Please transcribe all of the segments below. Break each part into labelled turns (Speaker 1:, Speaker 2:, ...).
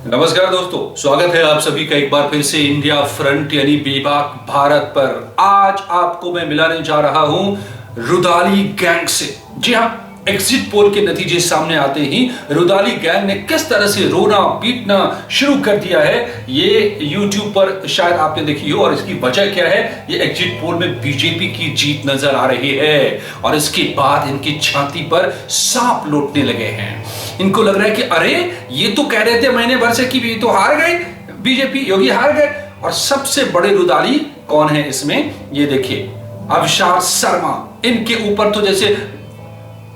Speaker 1: नमस्कार दोस्तों, स्वागत है आप सभी का एक बार फिर से इंडिया फ्रंट यानी बेबाक भारत पर। आज आपको मैं मिलाने जा रहा हूं रुदाली गैंग से। जी हां, एग्जिट पोल के नतीजे सामने आते ही रुदाली गैंग ने किस तरह से रोना पीटना शुरू कर दिया है, ये यूट्यूब पर शायद आपने देखी हो। और इसकी वजह क्या है? ये एग्जिट पोल में बीजेपी की जीत नजर आ रही है और इसके बाद इनकी छाती पर सांप लौटने लगे हैं। इनको लग रहा है कि अरे ये तो कह रहे थे महीने भर से कि ये तो हार गए, बीजेपी योगी हार गए। और सबसे बड़े रुदाली कौन है इसमें, ये देखिए, अविश्वास शर्मा। इनके ऊपर तो जैसे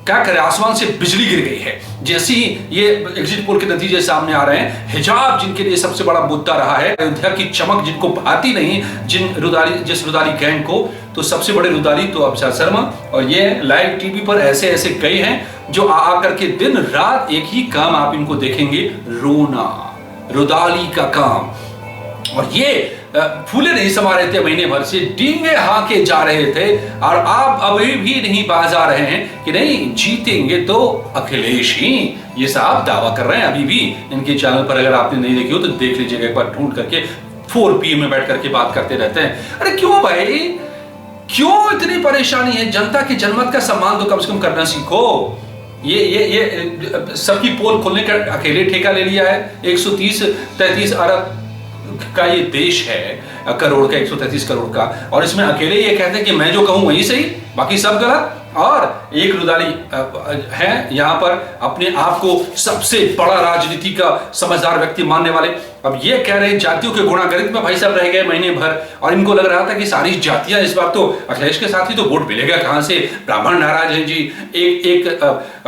Speaker 1: क्या करें, आसमान से बिजली गिर गई है जैसे ही ये एग्जिट पोल के नतीजे सामने आ रहे हैं। हिजाब जिनके लिए सबसे बड़ा मुद्दा रहा है, अयोध्या की चमक जिनको भाती नहीं, जिस रुदाली गैंग को, तो सबसे बड़े रुदाली तो अविश्वास शर्मा। और ये लाइव टीवी पर ऐसे ऐसे कई हैं जो आ करके दिन रात एक ही काम आप इनको देखेंगे, रोना, रुदाली का काम। और ये फूले नहीं समा रहे थे, महीने भर से डींगे हाके जा रहे थे। और आप अभी भी नहीं बाज आ रहे हैं कि नहीं जीतेंगे तो अखिलेश ही, ये साहब दावा कर रहे हैं अभी भी। इनके चैनल पर अगर आपने नहीं देखी हो तो देख लीजिएगा एक बार ढूंढ करके। 4 PM में बैठ करके बात करते रहते हैं। अरे क्यों भाई, क्यों इतनी परेशानी है? जनता के जनमत का सम्मान तो कम से कम करना सीखो। ये सबकी पोल खोलने का अकेले ठेका ले लिया है। 130-33 अरब का ये देश है, करोड़ का, 133 करोड़ का, और इसमें अकेले ये कहते हैं कि मैं जो कहूं वही सही, बाकी सब गलत। और एक रुदाली है यहां पर अपने आप को सबसे बड़ा राजनीति का समझदार व्यक्ति मानने वाले। अब ये कह रहे हैं जातियों के गुणागणित में भाई साहब रह गए महीने भर, और इनको लग रहा था कि सारी जातियां इस बार तो अखिलेश के साथ ही तो वोट मिलेगा, कहां से ब्राह्मण नाराज है जी, एक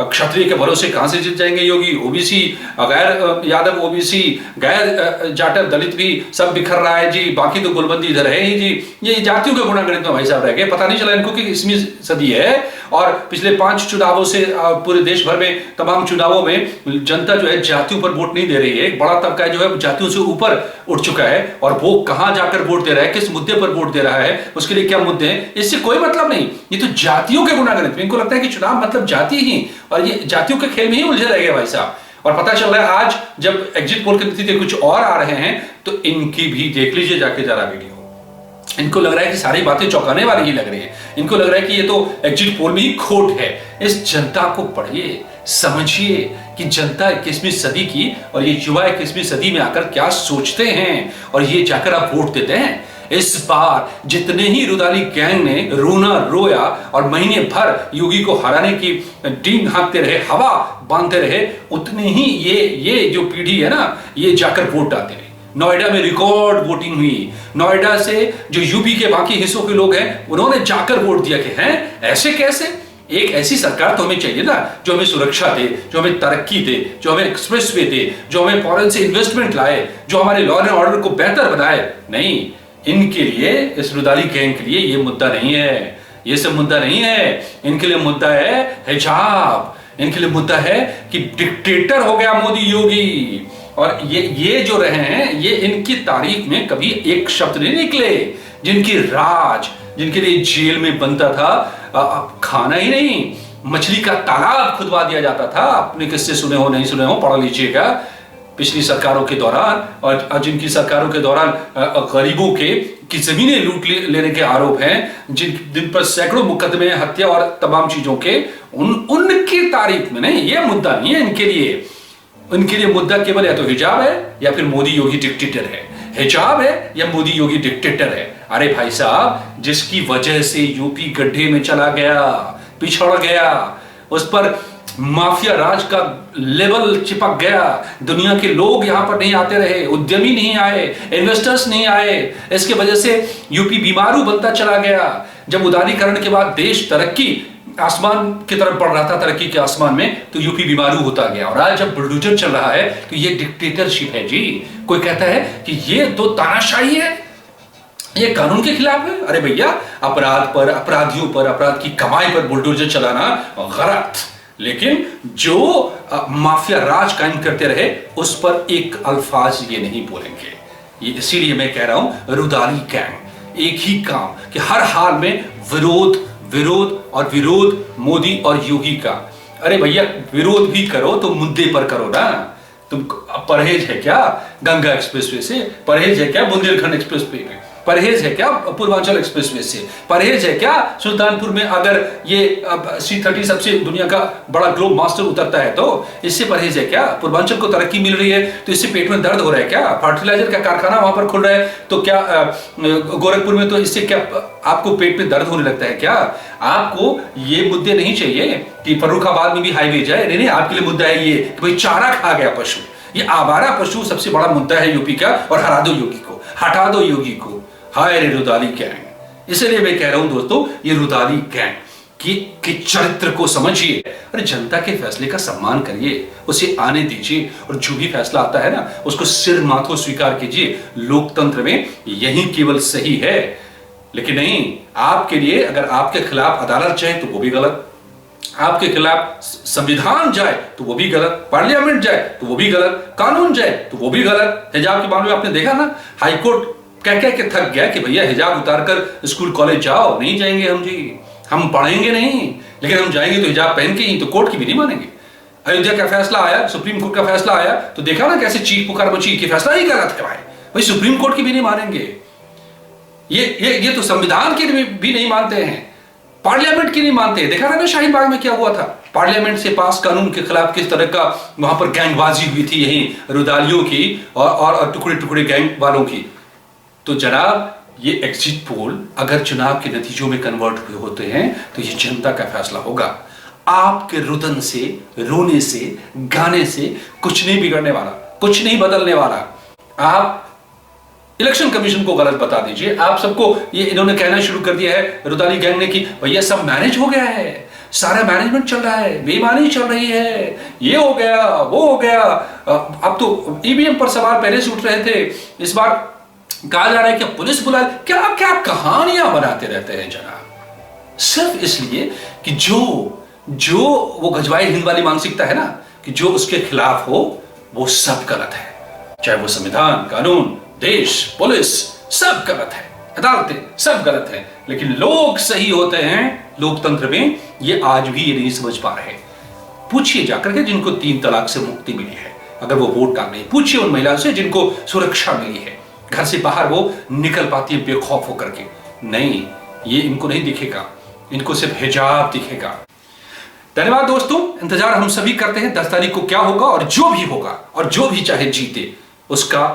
Speaker 1: क्षत्रिय के भरोसे कहां से जीत जाएंगे योगी, ओबीसी गैर यादव, ओबीसी गैर जाटव दलित भी सब बिखर रहा है जी, बाकी तो गुलबंदी इधर है ही जी। ये जातियों के गुणागणित में भाई साहब रह गए, पता नहीं चला इनको कि 20वीं सदी है। और पिछले 5 चुनावों से पूरे देश भर में तमाम चुनावों में जनता जो है जातियों पर वोट नहीं दे रही है। एक बड़ा तबका जो है जातियों से ऊपर उठ चुका है, और वो कहां जाकर वोट दे रहा है, किस मुद्दे पर वोट दे रहा है, उसके लिए क्या मुद्दे हैं, इससे कोई मतलब नहीं। ये तो जातियों के गुणागणित में इनको लगता है कि चुनाव मतलब जाति ही, और ये जातियों के खेल में ही उलझे रह गए भाई साहब। और पता चल रहा है आज जब एग्जिट पोल के नतीजे कुछ और आ रहे हैं तो इनकी भी देख लीजिए जाके जरा वीडियो। इनको लग रहा है कि सारी बातें चौंकाने वाली ही लग रही है। इनको लग रहा है कि ये तो एग्जिट पोल में ही खोट है। इस जनता को पढ़िए, समझिए कि जनता 21वीं सदी की और ये युवा 21वीं सदी में आकर क्या सोचते हैं, और ये जाकर आप वोट देते हैं। इस बार जितने ही रुदाली गैंग ने रोना रोया और महीने भर योगी को हराने की डींग हाँकते रहे, हवा बांधते रहे, उतने ही ये जो पीढ़ी है ना, ये जाकर वोट डालते रहे। नोएडा में रिकॉर्ड वोटिंग हुई। नोएडा से जो यूपी के बाकी हिस्सों के लोग हैं उन्होंने जाकर वोट दिया कि हैं ऐसे कैसे? एक ऐसी सरकार तो हमें चाहिए ना जो हमें सुरक्षा दे, जो हमें तरक्की दे, जो हमें एक्सप्रेसवे दे, जो हमें फॉरेन से इन्वेस्टमेंट लाए, जो हमारे लॉ एंड ऑर्डर को बेहतर बनाए। नहीं, इनके लिए, इस रुदाली गैंग के लिए ये मुद्दा नहीं है, ये सब मुद्दा नहीं है। इनके लिए मुद्दा है हिजाब, इनके लिए मुद्दा है कि डिक्टेटर हो गया मोदी योगी। और ये जो रहे हैं, ये इनकी तारीफ में कभी एक शब्द नहीं निकले। जिनकी राज, जिनके लिए जेल में बनता था खाना ही नहीं, मछली का तालाब खुदवा दिया जाता था। अपने किस्से सुने हो नहीं सुने हो, पढ़ लीजिएगा। पिछली सरकारों के दौरान और जिनकी सरकारों के दौरान गरीबों की जमीनें लूट लेने के आरोप हैं, जिन पर सैकड़ों मुकदमे, हत्या और तमाम चीजों के, उनकी तारीफ में नहीं, ये मुद्दा नहीं है इनके लिए। उनके लिए मुद्दा केवल या तो हिजाब है या फिर मोदी योगी डिक्टेटर है। हिजाब है या मोदी योगी डिक्टेटर है। अरे भाई साहब, जिसकी वजह से यूपी गड्ढे में चला गया, पिछड़ गया, उस पर माफिया राज का लेवल चिपक गया, दुनिया के लोग यहां पर नहीं आते रहे, उद्यमी नहीं आए, इन्वेस्टर्स नहीं आए, इसके वजह से यूपी बीमारू बनता चला गया। जब उदारीकरण के बाद देश तरक्की आसमान की तरफ बढ़ रहा था, तरक्की के आसमान में, तो यूपी बीमारू होता गया। और आज जब बुलडोजर चल रहा है तो ये डिक्टेटरशिप है जी। कोई कहता है कि ये तो तानाशाही है, ये कानून के खिलाफ है। अरे भैया, अपराध पर, अपराधियों पर, अपराध की कमाई पर बुलडोजर चलाना गलत, लेकिन जो माफिया राज कायम करते रहे उस पर एक अल्फाज ये नहीं बोलेंगे। ये इसीलिए मैं कह रहा हूं रुदाली गैंग, एक ही काम कि हर हाल में विरोध विरोध और विरोध मोदी और योगी का। अरे भैया, विरोध भी करो तो मुद्दे पर करो ना। तुम परहेज है क्या गंगा एक्सप्रेसवे से? परहेज है क्या बुंदेलखंड एक्सप्रेसवे में? परहेज है क्या पूर्वांचल एक्सप्रेसवे से? परहेज है क्या सुल्तानपुर में अगर ये C30 सबसे दुनिया का बड़ा ग्लोब मास्टर उतरता है तो? इससे परहेज है क्या? पूर्वांचल को तरक्की मिल रही है तो इससे पेट में दर्द हो रहा है क्या? फर्टिलाइजर का कारखाना वहां पर खुल रहा है तो क्या गोरखपुर में, तो इससे क्या आपको पेट में दर्द होने लगता है क्या? आपको ये मुद्दे नहीं चाहिए कि फर्रुखाबाद में भी हाईवे जाए, नहीं, आपके लिए मुद्दा है ये कि भाई चारा खा गया पशु। ये आवारा पशु सबसे बड़ा मुद्दा है यूपी का, और हरा दो योगी को, हटा दो योगी को। हाय रे रुदाली गैंग। इसलिए मैं कह रहा हूं दोस्तों, ये रुदाली गैंग कि चरित्र को समझिए, अरे जनता के फैसले का सम्मान करिए, उसे आने दीजिए, और जो भी फैसला आता है ना उसको सिर माथों स्वीकार कीजिए। लोकतंत्र में यही केवल सही है। लेकिन नहीं, आपके लिए अगर आपके खिलाफ अदालत जाए तो वो भी गलत, आपके खिलाफ संविधान जाए तो वो भी गलत, पार्लियामेंट जाए तो वो भी गलत, कानून जाए तो वो भी गलत। हिजाब के मामले में आपने देखा ना, हाईकोर्ट कह कह के थक गया कि भैया हिजाब उतारकर स्कूल कॉलेज जाओ। नहीं जाएंगे हम जी, हम पढ़ेंगे नहीं, लेकिन हम जाएंगे तो हिजाब पहन के ही, तो कोर्ट की भी नहीं मानेंगे। अयोध्या का फैसला आया, सुप्रीम कोर्ट का फैसला आया तो देखा ना कैसे चीख पुकार मची कि फैसला ही गलत है भाई, सुप्रीम कोर्ट की भी नहीं मानेंगे। ये तो संविधान की भी नहीं मानते हैं, पार्लियामेंट की नहीं मानते। देखा था ना शाहीन बाग में क्या हुआ था, पार्लियामेंट से पास कानून के खिलाफ किस तरह का वहां पर गैंगबाजी हुई थी, यही रुदालियों की और टुकड़े टुकड़े गैंग वालों की। तो जनाब, ये एग्जिट पोल अगर चुनाव के नतीजों में कन्वर्ट हुए होते हैं तो ये जनता का फैसला होगा। आपके रुदन से, रोने से, गाने से कुछ नहीं बिगड़ने वाला, कुछ नहीं बदलने वाला। आप इलेक्शन कमीशन को गलत बता दीजिए। आप सबको ये इन्होंने कहना शुरू कर दिया है रुदाली गैंग ने कि भैया सब मैनेज हो गया है, सारा मैनेजमेंट चल रहा है, बेईमानी चल रही है, ये हो गया वो हो गया। अब तो ईवीएम पर सवाल पहले से उठ रहे थे, इस बार कहा जा रहा है कि पुलिस बुला, क्या क्या कहानियां बनाते रहते हैं जनाब, सिर्फ इसलिए कि जो वो गजवाई हिंद वाली मानसिकता है ना कि जो उसके खिलाफ हो वो सब गलत है। चाहे वो संविधान, कानून, देश, पुलिस, सब गलत है, अदालतें सब गलत है, लेकिन लोग सही होते हैं लोकतंत्र में। ये आज भी ये नहीं समझ पा रहे। पूछिए जाकर के जिनको 3 तलाक से मुक्ति मिली है, अगर वो वोट डालने, पूछिए उन महिलाओं से जिनको सुरक्षा मिली है, घर से बाहर वो निकल पाती है बेखौफ होकर के। नहीं, ये इनको नहीं दिखेगा, इनको सिर्फ हिजाब दिखेगा। धन्यवाद दोस्तों, इंतजार हम सभी करते हैं 10 तारीख को क्या होगा, और जो भी होगा और जो भी चाहे जीते उसका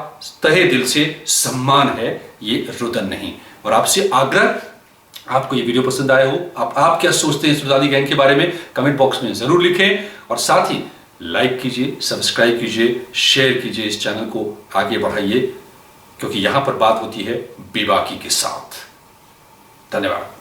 Speaker 1: तहे दिल से सम्मान है, ये रुदन नहीं। और आपसे आग्रह, आपको ये वीडियो पसंद आया हो, आप क्या सोचते हैं इस रुदाली गैंग के बारे में, कमेंट बॉक्स में जरूर लिखें, और साथ ही लाइक कीजिए, सब्सक्राइब कीजिए, शेयर कीजिए, इस चैनल को आगे बढ़ाइए, क्योंकि यहां पर बात होती है बेबाकी के साथ। धन्यवाद।